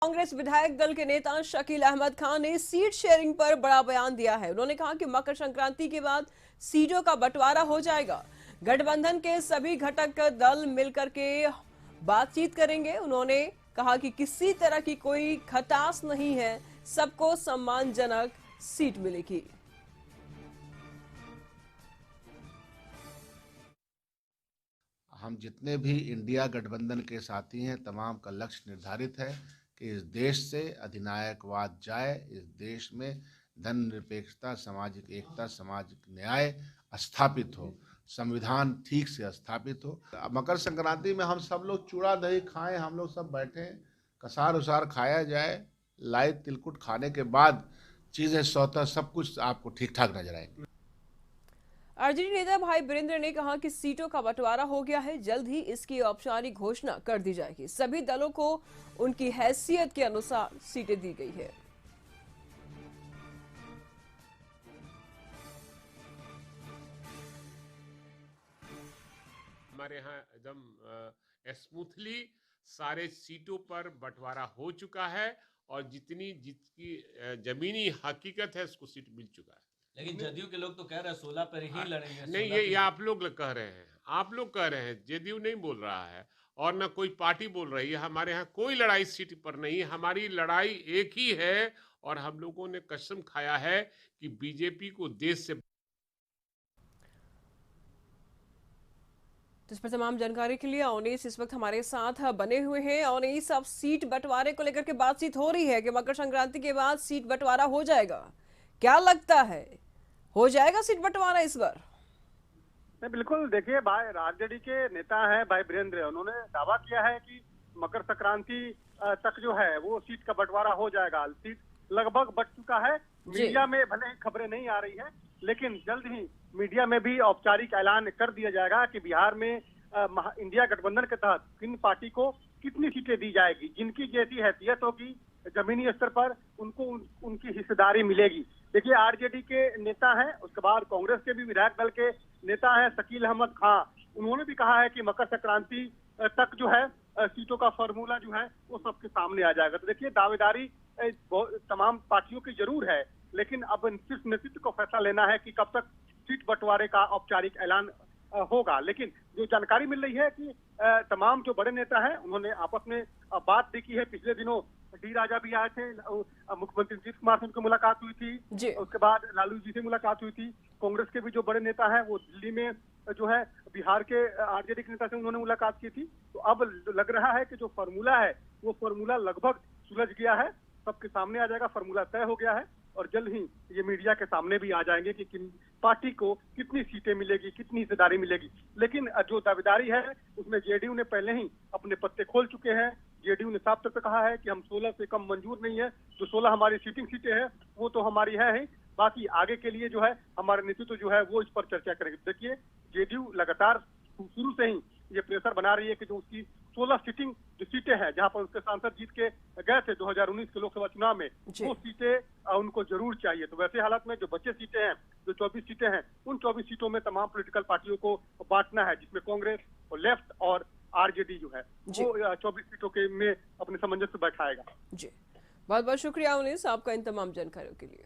कांग्रेस विधायक दल के नेता शकील अहमद खान ने सीट शेयरिंग पर बड़ा बयान दिया है। उन्होंने कहा कि मकर संक्रांति के बाद सीटों का बंटवारा हो जाएगा। गठबंधन के सभी घटक दल मिलकर के बातचीत करेंगे। उन्होंने कहा कि किसी तरह की कोई खटास नहीं है, सबको सम्मानजनक सीट मिलेगी। हम जितने भी इंडिया गठबंधन के साथी हैं, तमाम का लक्ष्य निर्धारित है कि इस देश से अधिनायकवाद जाए, इस देश में धर्मनिरपेक्षता, सामाजिक एकता, सामाजिक न्याय स्थापित हो, संविधान ठीक से स्थापित हो। मकर संक्रांति में हम सब लोग चूड़ा दही खाएं, हम लोग सब बैठे, कसार उसार खाया जाए, लाई तिलकुट खाने के बाद चीज़ें स्वतः सब कुछ आपको ठीक ठाक नजर आएगी। आरजेडी नेता भाई वीरेंद्र ने कहा कि सीटों का बंटवारा हो गया है, जल्द ही इसकी औपचारिक घोषणा कर दी जाएगी। सभी दलों को उनकी हैसियत के अनुसार सीटें दी गई है। हमारे यहाँ एकदम स्मूथली सारे सीटों पर बंटवारा हो चुका है और जिसकी जमीनी हकीकत है उसको सीट मिल चुका है। लेकिन जदयू के लोग तो कह रहे हैं 16 पर ही लड़ेंगे। नहीं, ये आप लोग कह रहे हैं, आप लोग कह रहे हैं, जदयू नहीं बोल रहा है और न कोई पार्टी बोल रही है। हमारे यहाँ कोई लड़ाई सीट पर नहीं, हमारी लड़ाई एक ही है और हम लोगों ने कसम खाया है कि बीजेपी को देश से। इस पर तमाम जानकारी के लिए अवनीश इस वक्त हमारे साथ बने हुए हैं। अवनीश, अब सीट बंटवारे को लेकर के बातचीत हो रही है कि मकर संक्रांति के बाद सीट बंटवारा हो जाएगा। क्या लगता है, हो जाएगा सीट बंटवारा इस बार? नहीं, बिल्कुल। देखिए, भाई आरजेडी के नेता हैं भाई वीरेंद्र, उन्होंने दावा किया है कि मकर संक्रांति तक जो है वो सीट का बंटवारा हो जाएगा। सीट लगभग बट चुका है। मीडिया में भले ही खबरें नहीं आ रही है, लेकिन जल्द ही मीडिया में भी औपचारिक ऐलान कर दिया जाएगा कि बिहार में इंडिया गठबंधन के तहत किन पार्टी को कितनी सीटें दी जाएगी। जिनकी जैसी हैसियत होगी जमीनी स्तर पर उनको उनकी हिस्सेदारी मिलेगी। देखिए, आरजेडी के नेता हैं, उसके बाद कांग्रेस के भी विधायक दल के नेता हैं शकील अहमद खान। उन्होंने भी कहा है कि मकर संक्रांति तक जो है सीटों का फॉर्मूला जो है वो सबके सामने आ जाएगा। तो देखिए, दावेदारी तमाम पार्टियों की जरूर है, लेकिन अब सिर्फ नेतृत्व को फैसला लेना है कि कब तक सीट बंटवारे का औपचारिक ऐलान होगा। लेकिन जो जानकारी मिल रही है कि तमाम जो बड़े नेता हैं उन्होंने आपस में बात भी की है। पिछले दिनों डी राजा भी आए थे, मुख्यमंत्री नीतीश कुमार से उनकी मुलाकात हुई थी, उसके बाद लालू जी से मुलाकात हुई थी। कांग्रेस के भी जो बड़े नेता हैं वो दिल्ली में जो है बिहार के आरजेडी के नेता से उन्होंने मुलाकात की थी। तो अब लग रहा है कि जो फॉर्मूला है वो फॉर्मूला लगभग सुलझ गया है, सबके सामने आ जाएगा, फॉर्मूला तय हो गया है और जल्द ही ये मीडिया के सामने भी आ जाएंगे कि किन पार्टी को कितनी सीटें मिलेगी, कितनी हिस्सेदारी मिलेगी। लेकिन जो दावेदारी है उसमें जेडीयू ने पहले ही अपने पत्ते खोल चुके हैं। जेडीयू ने साफ तौर पर कहा है कि हम 16 से कम मंजूर नहीं है, जो 16 हमारी सीटिंग सीटें हैं वो तो हमारी है ही, बाकी आगे के लिए जो है हमारे नेतृत्व जो है वो इस पर चर्चा करेंगे। देखिए, जेडीयू लगातार शुरू से ही ये प्रेशर बना रही है कि जो उसकी 16 सीटिंग जो सीटें हैं जहां पर उसके सांसद जीत के गए थे 2019 के लोकसभा चुनाव में, वो सीटें उनको जरूर चाहिए। तो वैसे हालात में जो बचे सीटें हैं, जो 24 सीटें हैं, उन 24 सीटों में तमाम पॉलिटिकल पार्टियों को बांटना है, जिसमें कांग्रेस और लेफ्ट और आरजेडी जो है वो 24 सीटों के में अपने सामंजस्य बैठाएगा। जी, बहुत बहुत शुक्रिया अवनीश आपका इन तमाम जानकारियों के लिए।